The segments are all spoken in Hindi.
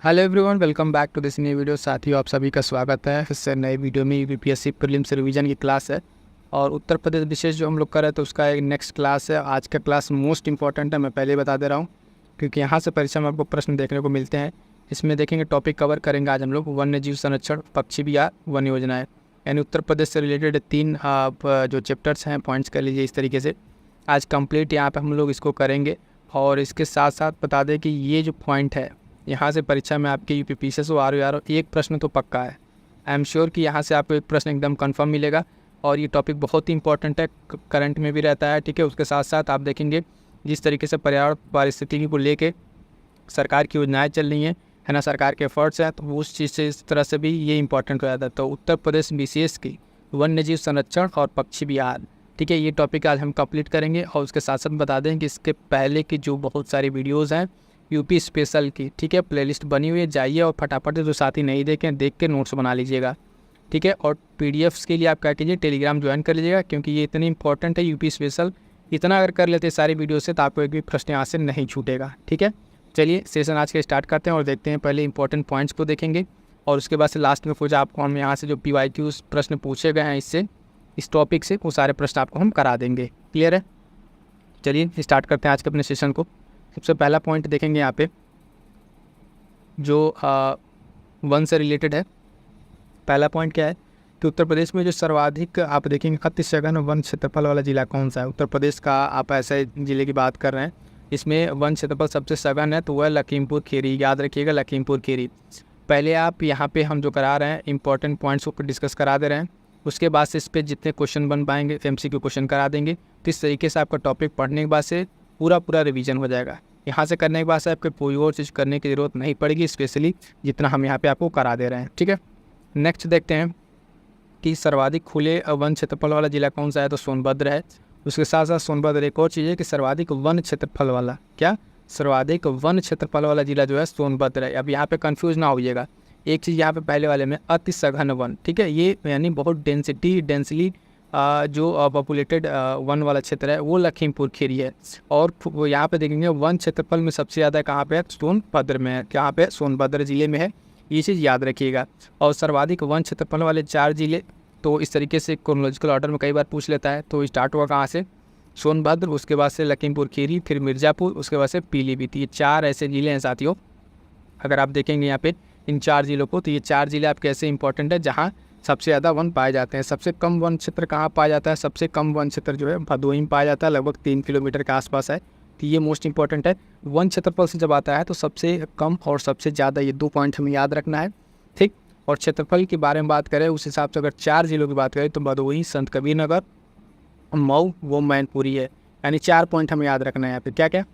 Hello everyone, welcome back to this new video. साथियों, आप सभी का स्वागत है फिर से नए वीडियो में। यूपीएससी प्रीलिम्स रिवीजन की क्लास है और उत्तर प्रदेश विशेष जो हम लोग कर रहे हैं तो उसका एक नेक्स्ट क्लास है। आज का क्लास मोस्ट इंपॉर्टेंट है, मैं पहले ही बता दे रहा हूँ, क्योंकि यहाँ से परीक्षा में आपको प्रश्न देखने को मिलते हैं। इसमें देखेंगे टॉपिक कवर करेंगे आज हम लोग वन्य जीव संरक्षण, पक्षी विहार, वन योजनाएँ, यानी उत्तर प्रदेश से रिलेटेड 3 जो चैप्टर्स हैं, पॉइंट्स कर लीजिए इस तरीके से। आज कंप्लीट यहाँ पर हम लोग इसको करेंगे और इसके साथ साथ बता दें कि ये जो पॉइंट है यहाँ से परीक्षा में आपके यूपीपीसीएस ओ आर एक प्रश्न तो पक्का है। आई एम श्योर कि यहाँ से आपको एक प्रश्न एकदम कंफर्म मिलेगा और ये टॉपिक बहुत ही इंपॉर्टेंट है, करंट में भी रहता है। ठीक है, उसके साथ साथ आप देखेंगे जिस तरीके से पर्यावरण पारिस्थितिकी को लेके सरकार की योजनाएँ चल रही हैं, है ना, सरकार के एफर्ट्स हैं, तो उस चीज़ से इस तरह से भी ये इंपॉर्टेंट हो जाता है। तो उत्तर प्रदेश विशेष की वन्य जीव संरक्षण और पक्षी विहार, ठीक है, ये टॉपिक आज हम कंप्लीट करेंगे। और उसके साथ साथ बता दें कि इसके पहले की जो बहुत सारी वीडियोज़ हैं यूपी स्पेशल की, ठीक है, प्लेलिस्ट बनी हुई है, जाइए और फटाफट से जो साथी नहीं देखें देख के नोट्स बना लीजिएगा। ठीक है, और पीडीएफ्स के लिए आप क्या कीजिए, टेलीग्राम ज्वाइन कर लीजिएगा, क्योंकि ये इतनी इंपॉर्टेंट है यूपी स्पेशल। इतना अगर कर लेते सारी वीडियो से तो आपको एक भी प्रश्न यहाँ से नहीं छूटेगा। ठीक है, चलिए सेशन आज के स्टार्ट करते हैं और देखते हैं। पहले इंपॉर्टेंट पॉइंट्स को देखेंगे और उसके बाद से लास्ट में कुछ आपको हम यहाँ से जो PYQ प्रश्न पूछे गए हैं इससे, इस टॉपिक से, वो सारे प्रश्न आपको हम करा देंगे। क्लियर है? चलिए स्टार्ट करते हैं आज के अपने सेशन को। सबसे पहला पॉइंट देखेंगे यहाँ पे जो वन से रिलेटेड है। पहला पॉइंट क्या है कि उत्तर प्रदेश में जो सर्वाधिक आप देखेंगे अति सघन वन क्षेत्रफल वाला जिला कौन सा है। उत्तर प्रदेश का आप ऐसे ज़िले की बात कर रहे हैं, इसमें वन क्षेत्रफल सबसे सघन है तो वह लखीमपुर खीरी। याद रखिएगा, लखीमपुर खीरी। पहले आप यहाँ पे हम जो करा रहे हैं इंपॉर्टेंट पॉइंट्स को डिस्कस करा दे रहे हैं, उसके बाद से इस पर जितने क्वेश्चन बन पाएंगे MCQ क्वेश्चन करा देंगे। तो इस तरीके से आपका टॉपिक पढ़ने के बाद से पूरा रिवीजन हो जाएगा। यहाँ से करने के बाद से आपको कोई और चीज़ करने की ज़रूरत नहीं पड़ेगी, स्पेशली जितना हम यहाँ पे आपको करा दे रहे हैं। ठीक है, नेक्स्ट देखते हैं कि सर्वाधिक खुले वन क्षेत्रफल वाला जिला कौन सा है, तो सोनभद्र है। उसके साथ साथ सोनभद्र एक और चीज़ है कि सर्वाधिक वन क्षेत्रफल वाला, क्या, सर्वाधिक वन क्षेत्रफल वाला जिला जो है सोनभद्र है। अब यहाँ पे कंफ्यूज ना होइएगा, एक चीज़ यहाँ पे पहले वाले में अति सघन वन, ठीक है, ये यानी बहुत डेंसली जो पॉपुलेटेड वन वाला क्षेत्र है वो लखीमपुर खीरी है। और वो यहाँ पे देखेंगे वन क्षेत्रफल में सबसे ज़्यादा कहाँ पे है, सोनभद्र में है। कहाँ पे? सोनभद्र ज़िले में है, ये चीज़ याद रखिएगा। और सर्वाधिक वन क्षेत्रफल वाले 4 ज़िले, तो इस तरीके से क्रोनोलॉजिकल ऑर्डर में कई बार पूछ लेता है। तो स्टार्ट हुआ कहाँ से, सोनभद्र, उसके बाद से लखीमपुर खीरी, फिर मिर्ज़ापुर, उसके बाद से पीलीभीत। ये 4 ऐसे ज़िले हैं साथियों। अगर आप देखेंगे यहाँ पे इन 4 ज़िलों को, तो ये 4 ज़िले आपके ऐसे इंपॉर्टेंट है जहाँ सबसे ज़्यादा वन पाए जाते हैं। सबसे कम वन क्षेत्र कहाँ पाया जाता है, सबसे कम वन क्षेत्र जो है भदोही में पाया जाता है, लगभग 3 किलोमीटर के आसपास है। तो ये मोस्ट इंपॉर्टेंट है। वन क्षेत्रफल से जब आता है तो सबसे कम और सबसे ज़्यादा, ये 2 पॉइंट हमें याद रखना है। ठीक, और क्षेत्रफल के बारे में बात करें उस हिसाब से अगर 4 ज़िलों की बात करें तो भदोही, संत कबीरनगर, मऊ, वो मैनपुरी है। यानी 4 पॉइंट हमें याद रखना है यहाँ पे। क्या क्या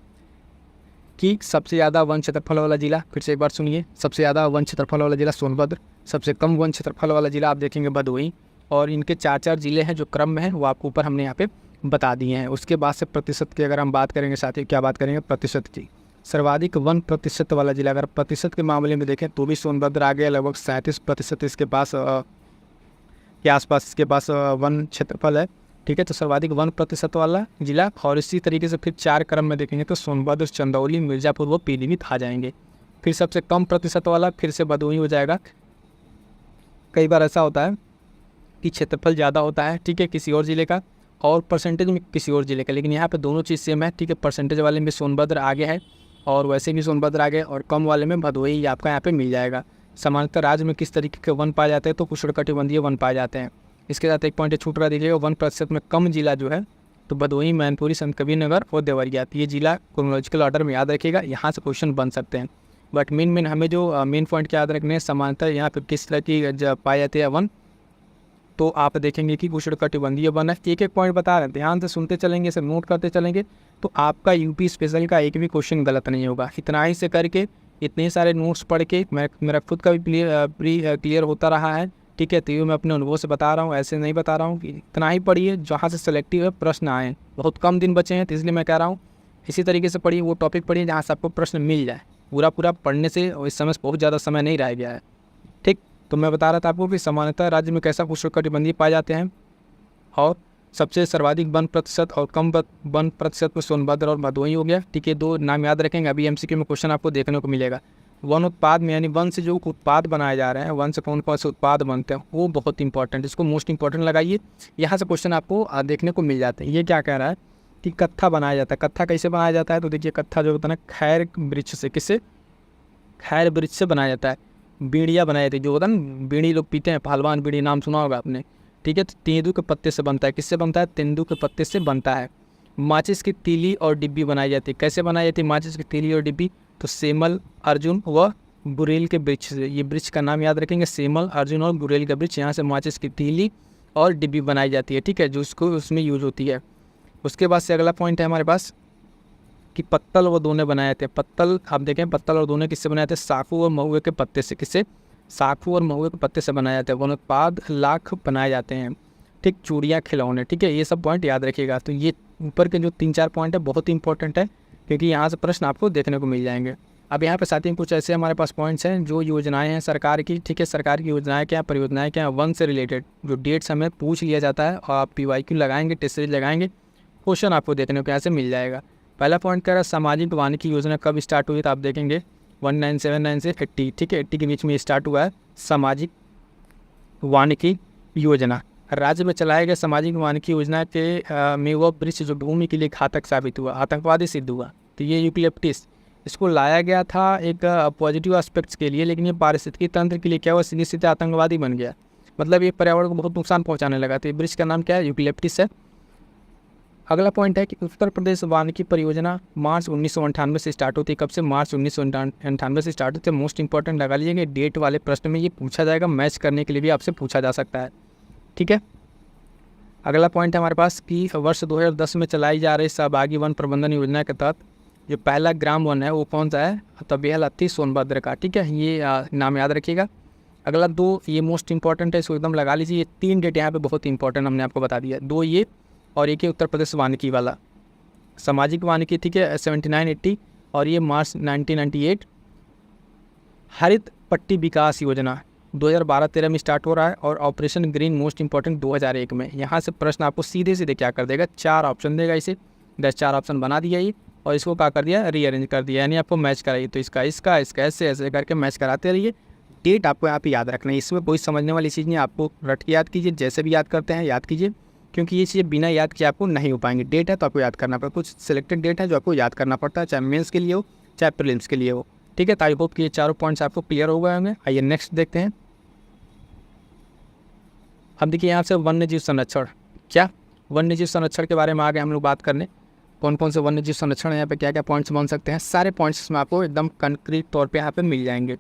कि सबसे ज़्यादा वन क्षेत्रफल वाला जिला, फिर से एक बार सुनिए, सबसे ज़्यादा वन क्षेत्रफल वाला जिला सोनभद्र, सबसे कम वन क्षेत्रफल वाला जिला आप देखेंगे भदोही, और इनके 4 ज़िले हैं जो क्रम में है वो आपको ऊपर हमने यहाँ पे बता दिए हैं। उसके बाद से प्रतिशत की अगर हम बात करेंगे साथियों, क्या बात करेंगे, प्रतिशत की। सर्वाधिक वन प्रतिशत वाला जिला अगर प्रतिशत के मामले में देखें तो भी सोनभद्र आ गया, लगभग 37% इसके पास के आसपास इसके पास वन क्षेत्रफल है। ठीक है, तो सर्वाधिक 1% वाला जिला। और इसी तरीके से फिर 4 क्रम में देखेंगे तो सोनभद्र, चंदौली, मिर्ज़ापुर, वो पीलीभीत आ जाएंगे। फिर सबसे कम प्रतिशत वाला फिर से भदोही हो जाएगा। कई बार ऐसा होता है कि क्षेत्रफल ज़्यादा होता है, ठीक है, किसी और ज़िले का, और परसेंटेज में किसी और ज़िले का, लेकिन यहाँ पे दोनों चीज़ सेम है। ठीक है, परसेंटेज वाले में सोनभद्र आगे है और वैसे भी सोनभद्र आगे, और कम वाले में भदोही आपका यहाँ पे मिल जाएगा। सामान्यतः राज्य में किस तरीके के वन पाए जाते हैं, तो उष्णकटिबंधीय वन पाए जाते हैं। इसके साथ एक पॉइंट छूट रहा, देखिएगा 1% में कम जिला जो है तो भदोही, मैनपुरी, संत कबीरनगर और देवरिया। ये जिला क्रोनोलॉजिकल ऑर्डर में याद रखिएगा, यहाँ से क्वेश्चन बन सकते हैं। बट मेन हमें जो मेन पॉइंट क्या याद रखने हैं, समानता यहाँ पे किस तरह की पाई जाती है वन, तो आप देखेंगे कि उष्णकटिबंधीय वन है। एक एक पॉइंट बता रहे हैं, ध्यान से सुनते चलेंगे, सब नोट करते चलेंगे, तो आपका यूपी स्पेशल का एक भी क्वेश्चन गलत नहीं होगा। इतना ही से करके, इतने सारे नोट्स पढ़ के मेरा खुद का भी क्लियर होता रहा है। ठीक है, तो ये मैं अपने अनुभव से बता रहा हूँ, ऐसे नहीं बता रहा हूँ कि इतना ही पढ़िए जहाँ से सेलेक्टिव है प्रश्न आए। बहुत कम दिन बचे हैं तो इसलिए मैं कह रहा हूँ इसी तरीके से पढ़िए, वो टॉपिक पढ़िए जहाँ से आपको प्रश्न मिल जाए। पूरा पढ़ने से इस समय बहुत ज़्यादा समय नहीं रह गया है। ठीक, तो मैं बता रहा था आपको कि सामान्यतः राज्य में कैसा उष्णकटिबंधीय पाए जाते हैं, और सबसे सर्वाधिक 1% और कम 1% में सोनभद्र और भदोही हो गया। ठीक है, 2 नाम याद रखेंगे, अभी MCQ में क्वेश्चन आपको देखने को मिलेगा। वन उत्पाद में यानी वन से जो उत्पाद बनाए जा रहे हैं, वन से कौन कौन से उत्पाद बनते हैं, वो बहुत इंपॉर्टेंट, इसको मोस्ट इंपॉर्टेंट लगाइए। यहाँ से क्वेश्चन आपको देखने को मिल जाते हैं। ये क्या कह रहा है कि कत्था बनाया जाता है। कत्था कैसे बनाया जाता है, तो देखिए कत्था जो होता है ना, खैर वृक्ष से, किससे, खैर वृक्ष से बनाया जाता है। बीड़िया बनाई जाती है, जो होता है ना बीड़ी लोग पीते हैं, पहलवान बीड़ी, नाम सुना होगा आपने, ठीक है। तो तेंदू के पत्ते से बनता है। किससे बनता है, तेंदू के पत्ते से बनता है। माचिस की तीली और डिब्बी बनाई जाती है। कैसे बनाई जाती है माचिस की तीली और डिब्बी, तो सेमल, अर्जुन व बुरेल के वृक्ष से। ये वृक्ष का नाम याद रखेंगे, सेमल, अर्जुन और बुरेल का वृक्ष, यहाँ से माचिस की तीली और डिब्बी बनाई जाती है, ठीक है, जो उसको उसमें यूज होती है। उसके बाद से अगला पॉइंट है हमारे पास कि पत्तल व दोने बनाए जाते हैं। पत्तल आप देखें, पत्तल और दोने किससे बनाए जाते हैं, साखू और महुए के पत्ते से। किससे, साखू और महुए के पत्ते से बनाए जाते हैं। वन उत्पाद लाख बनाए जाते हैं, ठीक। चूड़ियाँ, खिलौने, ठीक है, ये सब पॉइंट याद रखिएगा। तो ये ऊपर के जो 3-4 पॉइंट है बहुत ही इंपॉर्टेंट है, क्योंकि यहाँ से प्रश्न आपको देखने को मिल जाएंगे। अब यहाँ पे साथ ही कुछ ऐसे हमारे पास पॉइंट्स हैं जो योजनाएं हैं सरकार की, ठीक है। सरकार की योजनाएं क्या, परियोजनाएं क्या, वन से रिलेटेड जो डेट्स हमें पूछ लिया जाता है, और आप PYQ लगाएंगे, टेस्ट सीरीज लगाएंगे, क्वेश्चन आपको देखने को यहाँ से मिल जाएगा। पहला पॉइंट कह रहा है सामाजिक वानिकी योजना कब स्टार्ट हुई, तो आप देखेंगे 1979 से 80, ठीक है, 80 के बीच में स्टार्ट हुआ है सामाजिक वानिकी योजना। राज्य में चलाए गए सामाजिक वानिकी योजना के में वो वृक्ष जो भूमि के लिए घातक साबित हुआ, आतंकवादी सिद्ध हुआ, तो ये यूकलिप्टिस, इसको लाया गया था एक पॉजिटिव एस्पेक्ट्स के लिए, लेकिन ये पारिस्थितिकी तंत्र के लिए क्या हुआ, सीधे सीधे आतंकवादी बन गया। मतलब ये पर्यावरण को बहुत नुकसान पहुंचाने लगा। तो ये वृक्ष का नाम क्या है, यूकलिप्टिस है। अगला पॉइंट है कि उत्तर प्रदेश वानिकी परियोजना मार्च 1998 से स्टार्ट होती है। कब से, मार्च 1998 से स्टार्ट होती है। मोस्ट इंपॉर्टेंट लगा लीजिएगा, डेट वाले प्रश्न में ये पूछा जाएगा, मैच करने के लिए भी आपसे पूछा जा सकता है, ठीक है। अगला पॉइंट है हमारे पास कि वर्ष 2010 में चलाई जा रही सहभागी वन प्रबंधन योजना के तहत जो पहला ग्राम वन है वो कौन सा है, तबेहल अत्ती सोनभद्र का, ठीक है, ये नाम याद रखिएगा। अगला 2 ये मोस्ट इंपॉर्टेंट है, इसको एकदम लगा लीजिए। ये 3 डेट यहाँ पे बहुत इंपॉर्टेंट हमने आपको बता दिया, 2 ये और एक ही उत्तर प्रदेश वानिकी वाला, सामाजिक वानिकी, ठीक है, 79-80, और ये मार्च 1998। हरित पट्टी विकास योजना 2012-13 में स्टार्ट हो रहा है, और ऑपरेशन ग्रीन मोस्ट इंपॉर्टेंट 2001 में। यहाँ से प्रश्न आपको सीधे सीधे क्या कर देगा, 4 ऑप्शन देगा, इसे 4 ऑप्शन बना दिया ये, और इसको क्या कर दिया, रीअरेंज कर दिया, यानी आपको मैच कराइए। तो इसका ऐसे ऐसे करके मैच कराते रहिए। डेट आपको यहाँ पे याद रखना है, इसमें कोई समझने वाली चीज़ नहीं, आपको रट के याद कीजिए, जैसे भी याद करते हैं याद कीजिए, क्योंकि ये चीज़ें बिना याद किए आपको नहीं हो पाएंगे। डेट है तो आपको याद करना पड़ता है, कुछ सिलेक्टेड डेट है जो आपको याद करना पड़ता है, चाहे मेंस के लिए हो चाहे प्रीलिम्स के लिए हो, ठीक है। तो आई होप कि ये 4 पॉइंट्स आपको क्लियर हो गए होंगे। आइए नेक्स्ट देखते हैं। अब देखिए यहाँ से वन्य जीव संरक्षण, क्या वन्य जीव संरक्षण के बारे में आगे हम लोग बात करने, कौन कौन से वन्य जीव संरक्षण है, यहाँ पे क्या क्या पॉइंट्स बन सकते हैं, सारे पॉइंट्स इसमें आपको एकदम कंक्रीट तौर पे यहाँ पे मिल जाएंगे।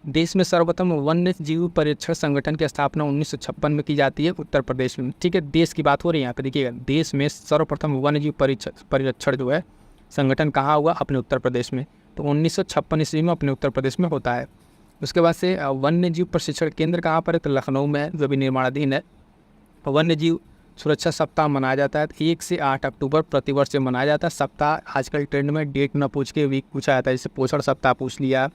देश में सर्वप्रथम वन्य जीव परिरक्षण संगठन की स्थापना 1956 में की जाती है उत्तर प्रदेश में, ठीक है। देश की बात हो रही है यहाँ पे, देखिएगा देश में सर्वप्रथम वन्य जीव परिरक्षण जो है संगठन कहाँ हुआ, अपने उत्तर प्रदेश में, तो 1956 ईस्वी में अपने उत्तर प्रदेश में होता है। उसके बाद से वन्य जीव प्रशिक्षण केंद्र कहाँ पर है, तो लखनऊ में है, जो भी निर्माणाधीन है। वन्य जीव सुरक्षा सप्ताह मनाया जाता है 1 से 8 अक्टूबर प्रतिवर्ष से मनाया जाता है। सप्ताह आजकल ट्रेंड में डेट न पूछ के वीक पूछा जाता है, जैसे पोषण सप्ताह पूछ लिया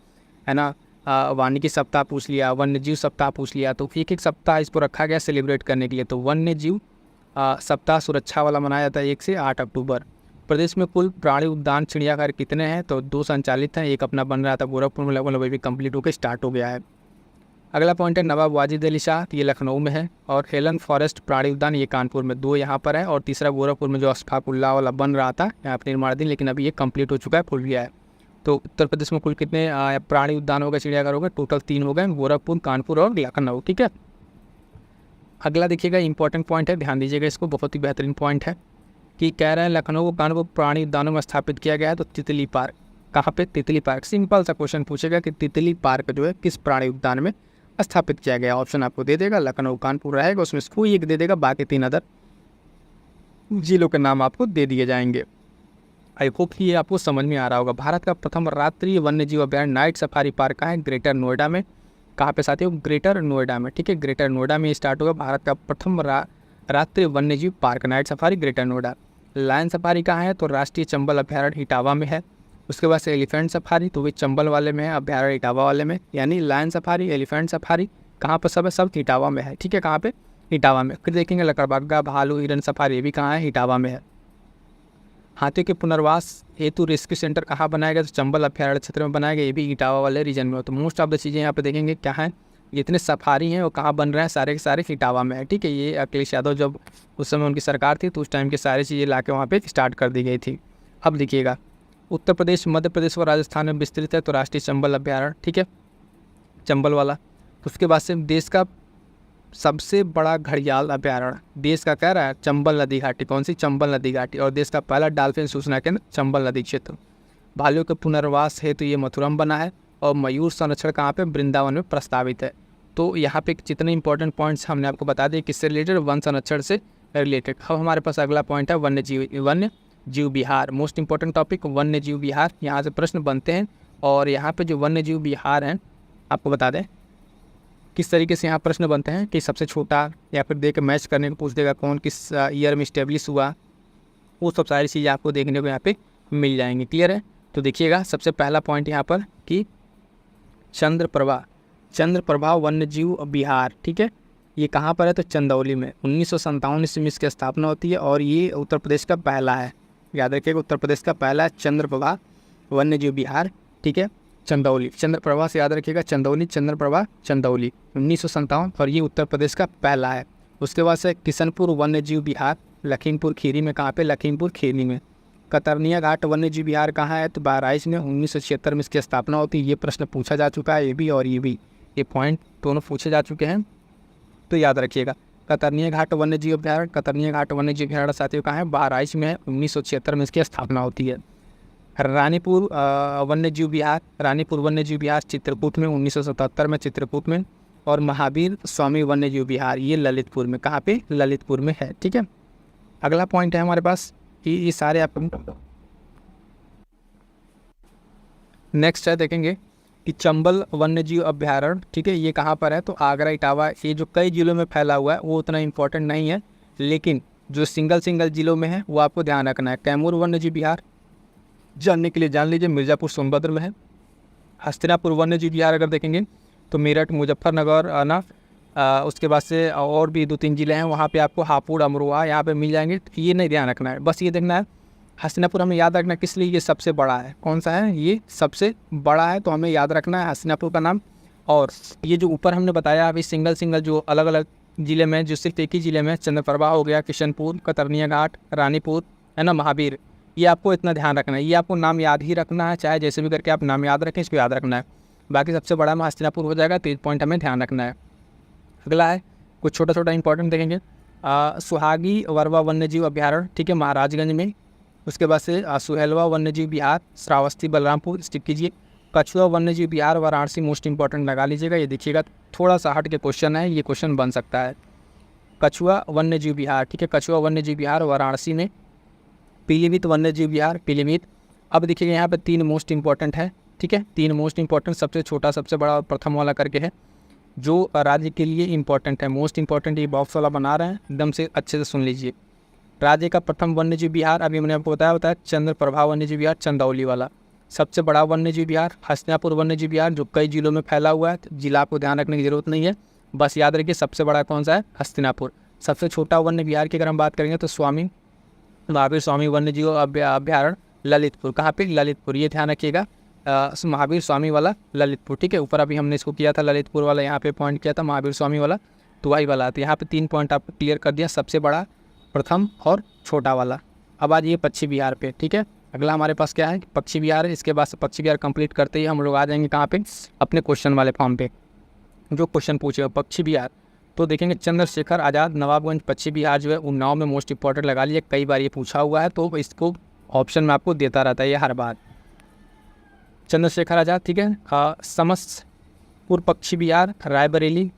है ना, वानिकी सप्ताह पूछ लिया, वन्य जीव सप्ताह पूछ लिया, तो एक सप्ताह इसको रखा गया सेलिब्रेट करने के लिए। तो वन्य जीव सप्ताह सुरक्षा वाला मनाया जाता है 1 से 8 अक्टूबर। प्रदेश में कुल प्राणी उद्यान चिड़ियाघर कितने हैं, तो 2 संचालित हैं, एक अपना बन रहा था गोरखपुर में, लगभग भी कंप्लीट होकर स्टार्ट हो गया है। अगला पॉइंट है नवाब वाजिद अली शाह, ये लखनऊ में है, और हेलन फॉरेस्ट प्राणी उद्यान ये कानपुर में, 2 यहाँ पर है, और तीसरा गोरखपुर में जो अशफाकुल्ला वाला बन रहा था यहाँ पर निर्माणाधीन, लेकिन अभी ये कंप्लीट हो चुका है, खुल गया है। तो उत्तर प्रदेश में कुल कितने प्राणी उद्यान हो गए, चिड़ियाघर हो गए, टोटल 3 हो गए, गोरखपुर, कानपुर और लखनऊ, ठीक है। अगला देखिएगा इंपॉर्टेंट पॉइंट है, ध्यान दीजिएगा इसको, बहुत ही बेहतरीन पॉइंट है कि कह रहे हैं लखनऊ को कानपुर प्राणी उद्यानों में स्थापित किया गया है। तो तितली पार्क कहाँ पे, तितली पार्क, सिंपल सा क्वेश्चन पूछेगा कि तितली पार्क जो है किस प्राणी उद्यान में स्थापित किया गया, ऑप्शन आपको दे देगा, लखनऊ, कानपुर रहेगा, उसमें कोई एक दे देगा, बाकी 3 अदर जिलों के नाम आपको दे दिए जाएंगे। आई होप कि ये आपको समझ में आ रहा होगा। भारत का प्रथम रात्रि वन्य जीव अभ्यारण्य नाइट सफारी पार्क कहाँ है, ग्रेटर नोएडा में। कहाँ पे साथियों, ग्रेटर नोएडा में, ठीक है, ग्रेटर नोएडा में स्टार्ट होगा भारत का प्रथम रात्रि वन्य जीव park night safari, greater Noida. Lion safari कहाँ है, तो राष्ट्रीय चंबल अभ्यारण्य इटावा में है। उसके बाद से एलिफेंट सफारी, तो भी चंबल वाले में है, अभ्यारण्य इटावा वाले में, यानी लायन सफारी, एलिफेंट सफारी कहाँ पर सब है, सब इटावा में है, ठीक है, कहाँ पे, इटावा में। फिर देखेंगे लकड़बग्गा, भालू, हिरन सफारी, ये भी कहाँ है, इटावा में है। हाथियों के पुनर्वास हेतु रेस्क्यू सेंटर कहाँ बनाया गया? तो चंबल अभ्यारण्य क्षेत्र में बनाया गया, ये भी इटावा वाले रीजन में हो। तो मोस्ट ऑफ द चीज़ें यहाँ पे देखेंगे क्या है, जितने सफारी हैं वो कहाँ बन रहे हैं, सारे के सारे इटावा में है, ठीक है। ये अखिलेश यादव जब उस समय उनकी सरकार थी तो उस टाइम की सारी चीज़ें ला के वहाँ पर स्टार्ट कर दी गई थी। अब देखिएगा, उत्तर प्रदेश, मध्य प्रदेश और राजस्थान में विस्तृत है, तो राष्ट्रीय चंबल अभ्यारण्य, ठीक है, चंबल वाला। उसके बाद से देश का सबसे बड़ा घड़ियाल अभ्यारण्य, देश का कह रहा है चंबल नदी घाटी, कौन सी? चंबल नदी घाटी। और देश का पहला डॉल्फिन सूचना केंद्र चंबल नदी क्षेत्र। भालुओं के पुनर्वास है तो ये मथुरा में बना है। और मयूर संरक्षण कहाँ पे? वृंदावन में प्रस्तावित है। तो यहाँ पे जितने इंपॉर्टेंट पॉइंट्स हमने आपको बता दिए, किससे रिलेटेड? वन संरक्षण से रिलेटेड। अब हमारे पास अगला पॉइंट है वन्य जीव विहार। मोस्ट इंपॉर्टेंट टॉपिक वन्य जीव विहार, यहाँ से प्रश्न बनते हैं। और यहाँ पे जो वन्य जीव विहार हैं, आपको बता दें किस तरीके से यहाँ प्रश्न बनते हैं कि सबसे छोटा, या फिर देख मैच करने को पूछ देगा कौन किस ईयर में इस्टेब्लिश हुआ, वो सब सारी चीज़ें आपको देखने को यहाँ पे मिल जाएंगी। क्लियर है? तो देखिएगा, सबसे पहला पॉइंट यहाँ पर कि चंद्रप्रभा वन्य जीव विहार, ठीक है, ये कहाँ पर है? तो चंदौली में। 1957 ईस्वी में इसकी स्थापना होती है और ये उत्तर प्रदेश का पहला है। याद रखिएगा, उत्तर प्रदेश का पहला है चंद्रप्रभा वन्य जीव विहार, ठीक है, चंदौली। चंद्रप्रभा से याद रखिएगा, चंदौली, चंद्रप्रभा, चंदौली, 1957, और ये उत्तर प्रदेश का पहला है। उसके बाद से किशनपुर वन्य जीव विहार, लखीमपुर खीरी में। कहाँ पे? लखीमपुर खीरी में। कतरनिया घाट वन्य जीव विहार कहाँ है? तो बहराइच में। 1976 में इसकी स्थापना होती है। ये प्रश्न पूछा जा चुका है, ये भी और ये भी, ये पॉइंट दोनों पूछे जा चुके हैं, तो याद रखिएगा। कतरनिया घाट वन्य जीव अभ्यारण्य, कतरनिया घाट वन्य जीव अभ्यारण्य साथियों कहाँ है? बहराइच में है। 1976 में इसकी स्थापना होती है। रानीपुर वन्य जीव विहार, रानीपुर वन्य जीव विहार चित्रकूट में, 1977 में चित्रकूट में। और महावीर स्वामी वन्य जीव विहार, ये ललितपुर में। कहाँ पे? ललितपुर में है, ठीक है। अगला पॉइंट है हमारे पास कि ये सारे आप नेक्स्ट है देखेंगे कि चंबल वन्य जीव अभ्यारण्य, ठीक है, ये कहाँ पर है? तो आगरा, इटावा, ये जो कई जिलों में फैला हुआ है वो उतना इंपॉर्टेंट नहीं है, लेकिन जो सिंगल जिलों में है वो आपको ध्यान रखना है। कैमूर वन्य जीव विहार जानने के लिए जान लीजिए, मिर्ज़ापुर सोनभद्र में है। हस्तिनापुर वन्य जीव विहार अगर देखेंगे तो मेरठ, मुजफ्फरनगर उसके बाद से और भी 2-3 ज़िले हैं, वहाँ पे आपको हापुड़, अमरोहा यहाँ पे मिल जाएंगे। ये नहीं ध्यान रखना है, बस ये देखना है हस्तिनापुर हमें याद रखना है, किस लिए? ये सबसे बड़ा है। कौन सा है? ये सबसे बड़ा है, तो हमें याद रखना है हस्तिनापुर का नाम। और ये जो ऊपर हमने बताया अभी सिंगल जो अलग अलग ज़िले में, जो सिर्फ एक ही ज़िले में, चंद्रप्रभा हो गया, किशनपुर, कतरनिया घाट, रानीपुर, है ना, महावीर, ये आपको इतना ध्यान रखना है। ये आपको नाम याद ही रखना है, चाहे जैसे भी करके आप नाम याद रखें, इसको याद रखना है। बाकी सबसे बड़ा में हस्तिनापुर हो जाएगा, तो ये पॉइंट हमें ध्यान रखना है। अगला है कुछ छोटा इंपॉर्टेंट देखेंगे, सुहागी वरवा वन्य जीव अभ्यारण्य, ठीक है, महाराजगंज में। उसके बाद से सुहेलवा वन्य जीव विहार, श्रावस्ती, बलरामपुर, स्टिक कीजिए। कछुआ वन्य जीव विहार, वाराणसी, मोस्ट इंपॉर्टेंट लगा लीजिएगा। ये देखिएगा, थोड़ा सा हट के क्वेश्चन है, ये क्वेश्चन बन सकता है। कछुआ वन्य जीव विहार, ठीक है, कछुआ वन्य जीव विहार वाराणसी में। पीलीभीत वन्य जीव विहार, पीलीभीत। अब देखिएगा यहाँ पे 3 मोस्ट इंपॉर्टेंट है, ठीक है, 3 मोस्ट इंपॉर्टेंट, सबसे छोटा, सबसे बड़ा और प्रथम वाला करके है, जो राज्य के लिए इंपॉर्टेंट है। मोस्ट इंपॉर्टेंट ये बॉक्स वाला बना रहे हैं, एकदम से अच्छे से सुन लीजिए। राज्य का प्रथम वन्य जीव विहार, अभी मैंने आपको बताया चंद्रप्रभा वन्य जीव विहार, चंदौली वाला। सबसे बड़ा वन्य जीव विहार हस्तिनापुर वन्य जीव विहार, जो कई जिलों में फैला हुआ है, जिला को ध्यान रखने की जरूरत नहीं है, बस याद रखिए सबसे बड़ा कौन सा है? हस्तिनापुर। सबसे छोटा वन्य विहार की अगर हम बात करेंगे तो महावीर स्वामी वन्य जीव अभ्यारण्य, ललितपुर। कहाँ पे? ललितपुर, ये ध्यान रखिएगा, महावीर स्वामी वाला ललितपुर, ठीक है। ऊपर अभी हमने इसको किया था ललितपुर वाला, यहाँ पे पॉइंट किया था महावीर स्वामी वाला, तो वही वाला। तो यहाँ पे 3 पॉइंट आपको क्लियर कर दिया, सबसे बड़ा, प्रथम और छोटा वाला। अब आज ये पश्चिम बिहार पे, ठीक है। अगला हमारे पास क्या है? पश्चिम बिहार है। इसके बाद से पश्चिम बिहार कंप्लीट करते ही हम लोग आ जाएंगे कहाँ पे? अपने क्वेश्चन वाले फॉर्म पे, जो क्वेश्चन पूछेगा पश्चिम बिहार। तो देखेंगे चंद्रशेखर आज़ाद नवाबगंज पश्चिम बिहार जो है उन्नाव में, मोस्ट इंपॉर्टेंट लगा लीजिए, कई बार ये पूछा हुआ है, तो इसको ऑप्शन में आपको देता रहता है ये हर बार। चंद्रशेखर आज़ाद, ठीक है। समस्तपुर पश्चिम बिहार, रायबरेली,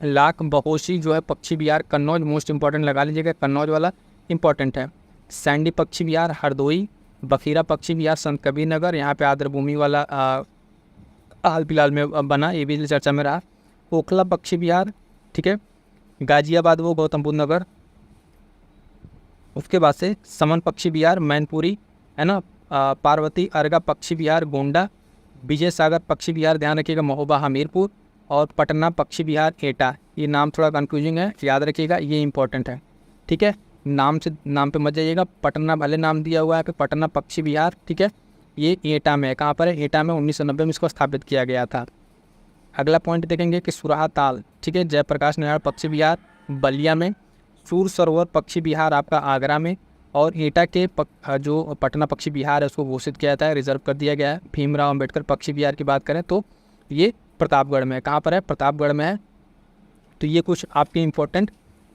लाख बहोशी जो है पश्चिम बिहार, कन्नौज, मोस्ट इंपॉर्टेंट लगा लीजिएगा, कन्नौज वाला इंपॉर्टेंट है। सैंडी पश्चिम बिहार, हरदोई, बखीरा पश्चिम बिहार, संत कबीर नगर, यहाँ पे आर्द्रभूमि वाला हाल फिलहाल में बना, ये भी चर्चा में रहा। ओखला पश्चिम बिहार, ठीक है, गाजियाबाद वो गौतम बुद्ध नगर। उसके बाद से समन पश्चिम बिहार, मैनपुरी, है ना, पार्वती अर्गा पश्चिम बिहार, गोंडा, विजय सागर पश्चिम बिहार, ध्यान रखिएगा, महोबा हमीरपुर, और पटना पश्चिम बिहार, एटा। ये नाम थोड़ा कन्फ्यूजिंग है, याद रखिएगा, ये इंपॉर्टेंट है, ठीक है। नाम पे मत जाइएगा। पटना भले नाम दिया हुआ है कि पटना पक्षी विहार, ठीक है, ये एटा में है। कहाँ पर है? एटा में 1990 में इसको स्थापित किया गया था। अगला पॉइंट देखेंगे कि सुराहा ताल, ठीक है, जयप्रकाश नारायण पक्षी विहार बलिया में, सूर सरोवर पक्षी विहार आपका आगरा में, और एटा के जो पटना पक्षी विहार है उसको घोषित किया जाता है, रिजर्व कर दिया गया है। भीमराव अंबेडकर पक्षी विहार की बात करें तो ये प्रतापगढ़ में है। कहाँ पर है? प्रतापगढ़ में है। तो ये कुछ आपके इम्पोर्टेंट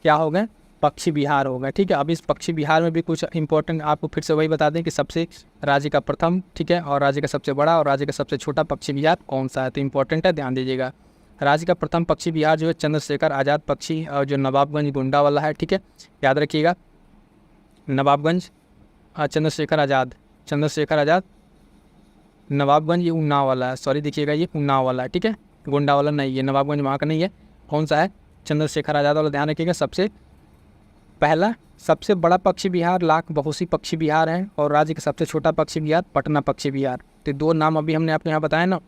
क्या हो गए? पक्षी विहार हो गए, ठीक है। अब इस पक्षी विहार में भी कुछ इंपॉर्टेंट आपको फिर से वही बता दें कि सबसे राज्य का प्रथम, ठीक है, और राज्य का सबसे बड़ा और राज्य का सबसे छोटा पक्षी विहार कौन सा है, तो इंपॉर्टेंट है, ध्यान दीजिएगा। राज्य का प्रथम पक्षी विहार जो है चंद्रशेखर आज़ाद पक्षी, और जो नवाबगंज गोंडा वाला है, ठीक है, याद रखिएगा। नवाबगंज चंद्रशेखर आज़ाद नवाबगंज, ये उन्नाव वाला है, सॉरी देखिएगा, ये उन्नाव वाला है, ठीक है, गोंडा वाला नहीं है, नवाबगंज वहाँ का नहीं है। कौन सा है? चंद्रशेखर आज़ाद वाला, ध्यान रखिएगा। सबसे बड़ा पक्षी विहार लाख बहोसी पक्षी विहार है, और राज्य का सबसे छोटा पक्षी विहार पटना पक्षी विहार। तो दो नाम अभी हमने आपको यहाँ बताया ना,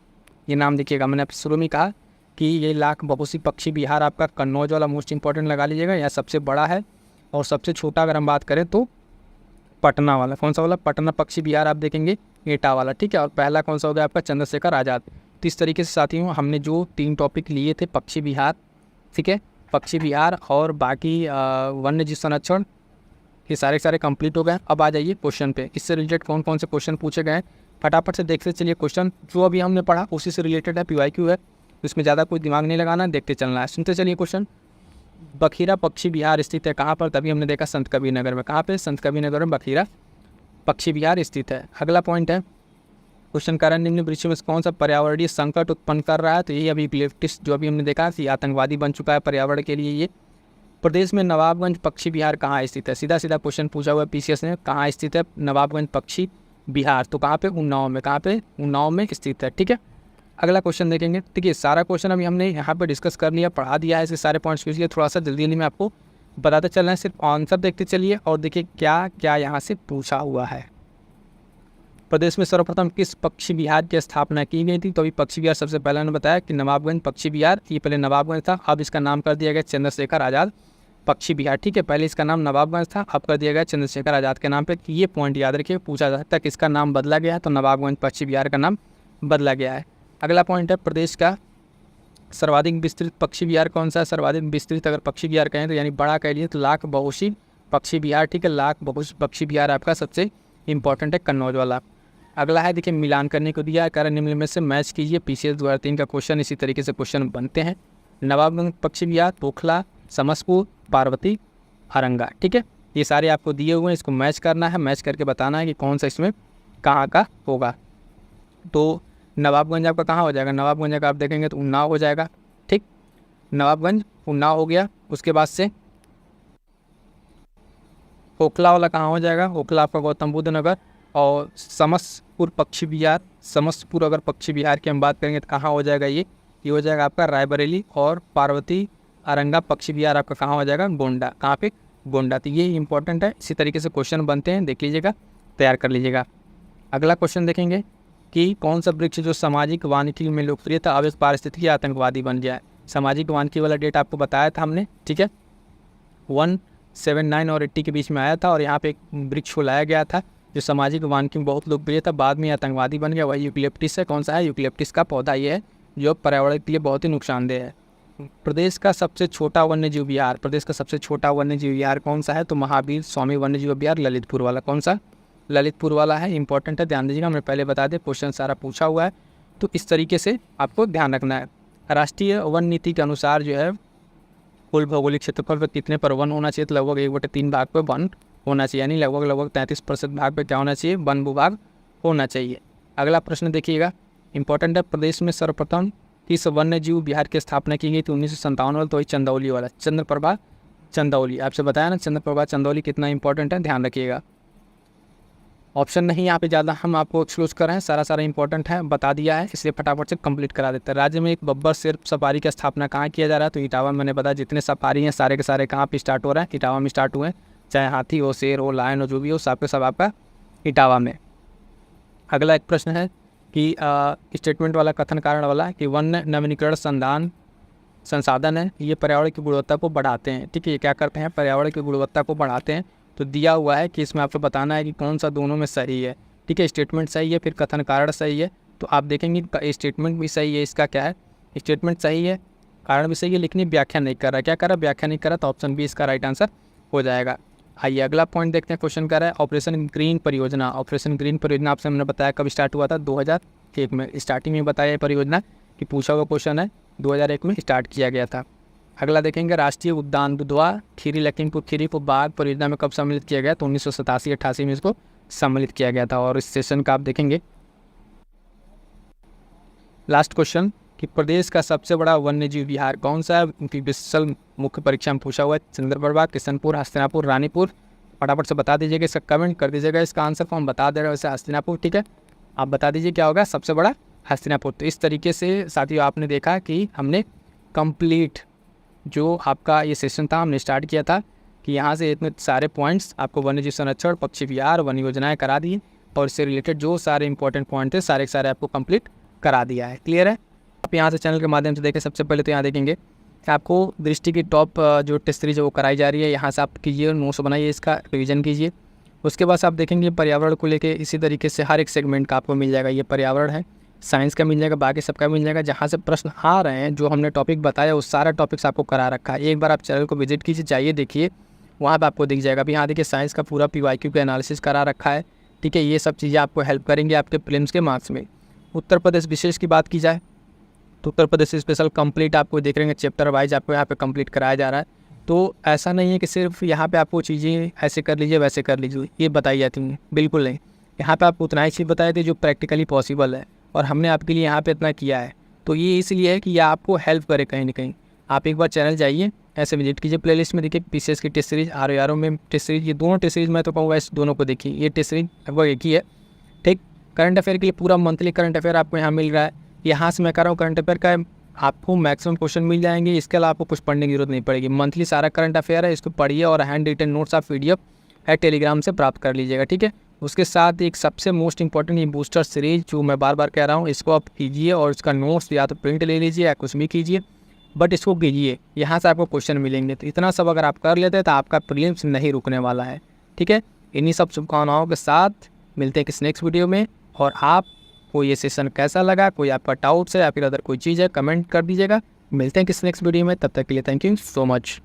ये नाम देखिएगा। मैंने आपसे शुरू में कहा कि ये लाख बहोसी पक्षी विहार आपका कन्नौज वाला मोस्ट इंपॉर्टेंट लगा लीजिएगा, यह सबसे बड़ा है, और सबसे छोटा अगर हम बात करें तो पटना वाला। कौन सा वाला? पटना पक्षी विहार आप देखेंगे एटा वाला, ठीक है। और पहला कौन सा हो गया आपका? चंद्रशेखर आज़ाद। तो इस तरीके से साथियों हमने जो 3 टॉपिक लिए थे, पक्षी विहार, ठीक है, पक्षी विहार और बाकी वन्य जीव संरक्षण, ये सारे कंप्लीट हो गए। अब आ जाइए क्वेश्चन पे। इससे रिलेटेड कौन कौन से क्वेश्चन पूछे गए हैं फटाफट से देखते चलिए। क्वेश्चन जो अभी हमने पढ़ा उसी से रिलेटेड है, PYQ है, तो इसमें ज़्यादा कोई दिमाग नहीं लगाना, देखते चलना है। सुनते चलिए क्वेश्चन। बखीरा पक्षी विहार स्थित है कहाँ पर? तभी हमने देखा संत कबीर नगर में। कहाँ पे? संत कबीर नगर में बखीरा पक्षी विहार स्थित है। अगला पॉइंट है क्वेश्चन, कारण निम्न वृक्षों में कौन सा पर्यावरणीय संकट उत्पन्न कर रहा है? तो ये अभी यूकलिप्टस जो अभी हमने देखा कि आतंकवादी बन चुका है पर्यावरण के लिए। ये प्रदेश में नवाबगंज पक्षी विहार कहाँ स्थित है? सीधा क्वेश्चन पूछा हुआ है PCS ने, कहाँ स्थित है नवाबगंज पक्षी विहार? तो कहाँ पे? उन्नाव में। कहाँ पे? उन्नाव में स्थित है, ठीक है। अगला क्वेश्चन देखेंगे। देखिए सारा क्वेश्चन अभी हमने यहाँ पे डिस्कस कर लिया, पढ़ा दिया है इसके सारे पॉइंट्स, इसलिए थोड़ा सा जल्दी में आपको बताते चलना है। सिर्फ आंसर देखते चलिए और देखिए क्या क्या यहाँ से पूछा हुआ है। प्रदेश में सर्वप्रथम किस पक्षी विहार की स्थापना की गई थी? तो अभी पक्षी विहार सबसे पहले ने बताया कि नवाबगंज पक्षी विहार, ये पहले नवाबगंज था, अब इसका नाम कर दिया गया चंद्रशेखर आज़ाद पक्षी विहार, ठीक है। पहले इसका नाम नवाबगंज था, अब कर दिया गया चंद्रशेखर आज़ाद के नाम पे। ये पॉइंट याद रखिए, पूछा जा सकता है किसका नाम बदला गया है, तो नवाबगंज पक्षी विहार का नाम बदला गया है। अगला पॉइंट है प्रदेश का सर्वाधिक विस्तृत पक्षी विहार कौन सा है? सर्वाधिक विस्तृत अगर पक्षी विहार कहें तो यानी बड़ा कह लिए तो लाख बहोसी पक्षी विहार, ठीक है, लाख बहोसी पक्षी विहार आपका सबसे इंपॉर्टेंट है, कन्नौज वाला। अगला है देखिए मिलान करने को दिया है, कारण निम्न में से मैच कीजिए। PCS 2003 का क्वेश्चन, इसी तरीके से क्वेश्चन बनते हैं। नवाबगंज पक्षी विहार, पोखला, समसपुर, पार्वती, अरंगा, ठीक है, ये सारे आपको दिए हुए हैं, इसको मैच करना है, मैच करके बताना है कि कौन सा इसमें कहाँ का होगा। तो नवाबगंज आपका कहाँ हो जाएगा? नवाबगंज का आप देखेंगे तो उन्नाव हो जाएगा, ठीक, नवाबगंज उन्नाव हो गया। उसके बाद से ओखला वाला कहाँ हो जाएगा? ओखला आपका गौतम बुद्ध नगर। और समस्तपुर पक्षी विहार, समस्तपुर अगर पक्षी विहार की हम बात करेंगे तो कहाँ हो जाएगा? ये हो जाएगा आपका रायबरेली। और पार्वती अरंगा पक्षी विहार आपका कहाँ हो जाएगा? गोंडा। कहाँ पे? गोंडा। तो ये इंपॉर्टेंट है, इसी तरीके से क्वेश्चन बनते हैं, देख लीजिएगा, तैयार कर लीजिएगा। अगला क्वेश्चन देखेंगे कि कौन सा वृक्ष जो सामाजिक वानिकी में लोकप्रिय था अब इस पारिस्थितिकी आतंकवादी बन गया है? सामाजिक वानिकी वाला डेट आपको बताया था हमने, ठीक है, 179 और 80 के बीच में आया था, और यहाँ पे एक वृक्ष को लाया गया था जो सामाजिक वानिकी में बहुत लोकप्रिय था, बाद में आतंकवादी बन गया। वही यूकलिप्टिस है। कौन सा है? यूकलिप्टिस का पौधा ये है जो पर्यावरण के लिए बहुत ही नुकसानदेह है। प्रदेश का सबसे छोटा वन्यजीव विहार, प्रदेश का सबसे छोटा वन्यजीव विहार कौन सा है? तो महावीर स्वामी वन्यजीव विहार, ललितपुर वाला। कौन सा? ललितपुर वाला है, इंपॉर्टेंट है, ध्यान दीजिएगा, मैं पहले बता दें, क्वेश्चन सारा पूछा हुआ है, तो इस तरीके से आपको ध्यान रखना है। राष्ट्रीय वन नीति के अनुसार जो है कुल भौगोलिक क्षेत्रफल पर कितने पर वन होना चाहिए? तो लगभग 1/3 भाग पर वन होना चाहिए, यानी लगभग 33% भाग पे क्या होना चाहिए? वन विभाग होना चाहिए। अगला प्रश्न देखिएगा, इंपॉर्टेंट है, प्रदेश में सर्वप्रथम किस वन्य जीव विहार की स्थापना की गई थी? 1957 वाला, तो वही चंदौली वाला, चंद्रप्रभा चंदौली। आपसे बताया ना चंद्रप्रभा चंदौली कितना इंपॉर्टेंट है, ध्यान रखिएगा। ऑप्शन नहीं यहाँ पे ज़्यादा हम आपको एक्सक्लूज कर रहे हैं, सारा इंपॉर्टेंट है, बता दिया है, इसलिए फटाफट से कंप्लीट करा देते हैं। राज्य में एक बब्बर शेर सफारी की स्थापना कहाँ किया जा रहा है? तो इटावा में। मैंने बताया जितने सफारी हैं सारे के सारे कहाँ पे स्टार्ट हो रहे हैं? इटावा में स्टार्ट हुए हैं, चाहे हाथी हो, शेर हो, लायन हो, जो भी हो, सब के सब आपका इटावा में। अगला एक प्रश्न है कि स्टेटमेंट वाला, कथन कारण वाला, कि वन नवीनीकरण संसाधन है, ये पर्यावरण की गुणवत्ता को बढ़ाते हैं, ठीक है, ये क्या करते हैं? पर्यावरण की गुणवत्ता को बढ़ाते हैं। तो दिया हुआ है कि इसमें आपको बताना है कि कौन सा दोनों में सही है। ठीक है, स्टेटमेंट सही है, फिर कथन कारण सही है। तो आप देखेंगे स्टेटमेंट भी सही है, इसका क्या है, स्टेटमेंट सही है, कारण भी सही है, लेकिन व्याख्या नहीं कर रहा है। क्या कर रहा है, व्याख्या नहीं कर रहा, तो ऑप्शन बी इसका राइट आंसर हो जाएगा। आइए अगला पॉइंट देखते हैं। क्वेश्चन कर रहा है ऑपरेशन ग्रीन परियोजना। ऑपरेशन ग्रीन परियोजना आपसे हमने बताया कब स्टार्ट हुआ था, 2001 में। स्टार्टिंग में बताया ये परियोजना कि पूछा हुआ क्वेश्चन है, 2001 में स्टार्ट किया गया था। अगला देखेंगे राष्ट्रीय उद्यान दुधवा खीरी लखीमपुर खीरी को बाघ परियोजना में कब सम्मिलित किया गया, तो 1987-88 में इसको सम्मिलित किया गया था। और इस सेशन का आप देखेंगे लास्ट क्वेश्चन कि प्रदेश का सबसे बड़ा वन्यजीव विहार कौन सा है, उनकी विशल मुख्य परीक्षा में पूछा हुआ है। चंद्रप्रभा, किशनपुर, हस्तिनापुर, रानीपुर। फटाफट से बता दीजिएगा, इसका कमेंट कर दीजिएगा। इसका आंसर फॉर्म बता दे रहा है वैसे हस्तिनापुर। ठीक है, आप बता दीजिए क्या होगा सबसे बड़ा, हस्तिनापुर। तो इस तरीके से साथियों आपने देखा कि हमने कंप्लीट जो आपका ये सेशन था हमने स्टार्ट किया था कि यहाँ से इतने सारे पॉइंट्स आपको वन्यजीव संरक्षण, पक्षी विहार, वन योजनाएँ करा दी और इससे रिलेटेड जो सारे इंपॉर्टेंट पॉइंट थे सारे के सारे आपको कंप्लीट करा दिया है। क्लियर है। आप यहाँ से चैनल के माध्यम से देखें। सबसे पहले तो यहाँ देखेंगे आपको दृष्टि की टॉप जो टेस्ट सीरीज है वो कराई जा रही है। यहाँ से आप कीजिए, नोट्स बनाइए, इसका रिवीजन कीजिए। उसके बाद आप देखेंगे पर्यावरण को लेके इसी तरीके से हर एक सेगमेंट का आपको मिल जाएगा। ये पर्यावरण है, साइंस का मिल जाएगा, बाकी सबका मिल जाएगा। जहाँ से प्रश्न आ रहे हैं जो हमने टॉपिक बताया वो सारा टॉपिक्स आपको करा रखा है। एक बार आप चैनल को विजिट कीजिए, जाइए देखिए, वहाँ पर आपको दिख जाएगा। अभी यहाँ देखिए साइंस का पूरा PYQ का एनालिसिस करा रखा है। ठीक है, ये सब चीज़ें आपको हेल्प करेंगी आपके प्रीलिम्स के मार्क्स में। उत्तर प्रदेश विशेष की बात की जाए तो उत्तर प्रदेश स्पेशल कंप्लीट आपको देख रहे हैं, चैप्टर वाइज आपको यहाँ पे कंप्लीट कराया जा रहा है। तो ऐसा नहीं है कि सिर्फ यहाँ पे आपको चीज़ें ऐसे कर लीजिए वैसे कर लीजिए ये बताई जाती हैं, बिल्कुल नहीं। यहाँ पे आपको उतना ही चीज़ बताए थे जो प्रैक्टिकली पॉसिबल है और हमने आपके लिए यहाँ पे इतना किया है। तो ये इसलिए है कि ये आपको हेल्प करे कहीं ना कहीं। आप एक बार चैनल जाइए, ऐसे विजिट कीजिए, प्लेलिस्ट में देखिए PCS की टेस्ट सीरीज, RO में टेस्ट सीरीज, ये दोनों टेस्ट सीरीज मैं तो कहूँगा इस दोनों को देखिए। ये टेस्ट सीरीज लगभग एक ही है। ठीक, करंट अफेयर के लिए पूरा मंथली करंट अफेयर आपको यहाँ मिल रहा है। यहाँ से मैं कह रहा हूँ करंट अफेयर का आपको मैक्सिमम क्वेश्चन मिल जाएंगे। इसके अलावा आपको कुछ पढ़ने की जरूरत नहीं पड़ेगी। मंथली सारा करंट अफेयर है, इसको पढ़िए और हैंड रिटन नोट्स आप PDF है टेलीग्राम से प्राप्त कर लीजिएगा। ठीक है, उसके साथ एक सबसे मोस्ट इंपॉर्टेंट ये बूस्टर सीरीज जो मैं बार बार कह रहा हूँ, इसको आप कीजिए और इसका नोट्स या तो प्रिंट ले लीजिए या कुछ भी कीजिए, बट इसको कीजिए, यहाँ से आपको क्वेश्चन मिलेंगे। तो इतना सब अगर आप कर लेते हैं तो आपका प्रीलिम्स नहीं रुकने वाला है। ठीक है, इन्हीं सब शुभकामनाओं के साथ मिलते हैं किस नेक्स्ट वीडियो में। और आपको ये सेशन कैसा लगा, कोई आपका डाउट्स है या फिर अदर कोई चीज़ है, कमेंट कर दीजिएगा। मिलते हैं किस नेक्स्ट वीडियो में, तब तक के लिए थैंक यू सो मच।